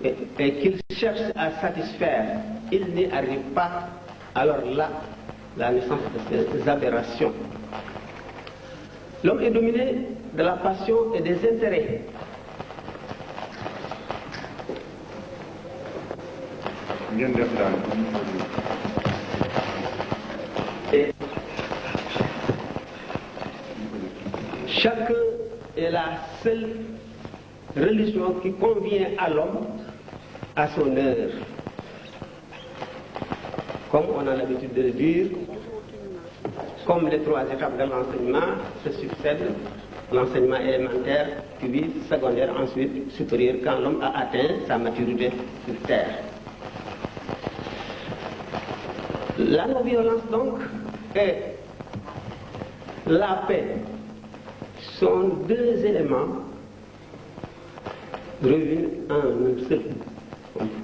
et qu'il cherche à satisfaire, il n'y arrive pas, alors là, la naissance de ces aberrations. L'homme est dominé de la passion et des intérêts. Et chacun est la seule religion qui convient à l'homme à son heure. Comme on a l'habitude de le dire, comme les trois étapes de l'enseignement se succèdent, l'enseignement élémentaire, puis secondaire, ensuite supérieur, quand l'homme a atteint sa maturité sur terre. La non-violence donc et la paix sont deux éléments réunis en un seul.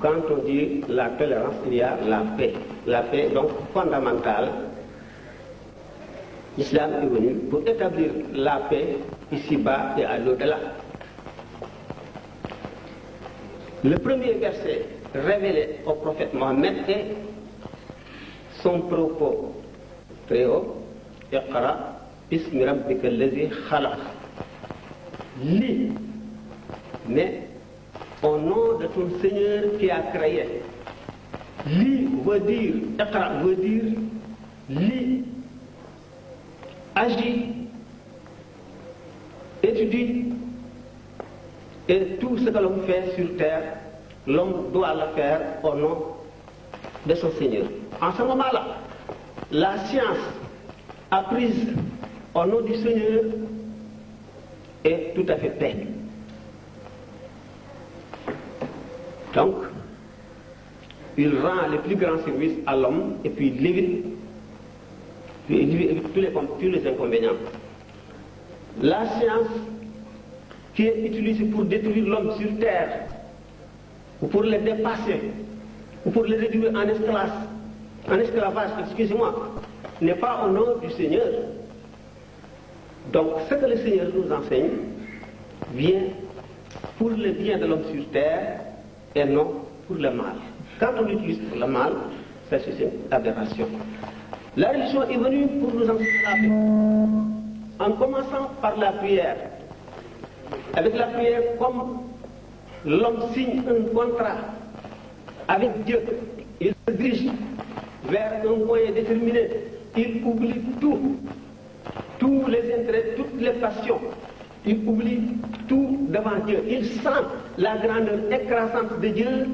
Quand on dit la tolérance, il y a la paix. La paix donc fondamentale. L'islam est venu pour établir la paix ici-bas et à l'au-delà. Le premier verset révélé au prophète Mohammed est son propos très haut. Iqra bismi rabbika allazi khalaq. Lis, mais au nom de ton Seigneur qui a créé. Lis veut dire, Iqra veut dire, lis, agis, étudie, et tout ce que l'homme fait sur terre, l'homme doit le faire au nom de son Seigneur. En ce moment-là, la science apprise au nom du Seigneur est tout à fait paix. Donc, il rend les plus grands services à l'homme et puis il évite tous les inconvénients. La science qui est utilisée pour détruire l'homme sur terre, ou pour le dépasser, ou pour le réduire en esclavage, excusez-moi, n'est pas au nom du Seigneur. Donc, ce que le Seigneur nous enseigne vient pour le bien de l'homme sur terre et non pour le mal. Quand on l'utilise pour le mal, c'est une aberration. La religion est venue pour nous enseigner la paix, en commençant par la prière. Avec la prière, comme l'homme signe un contrat avec Dieu, il se dirige vers un moyen déterminé, il oublie tout, tous les intérêts, toutes les passions, il oublie tout devant Dieu. Il sent la grandeur écrasante de Dieu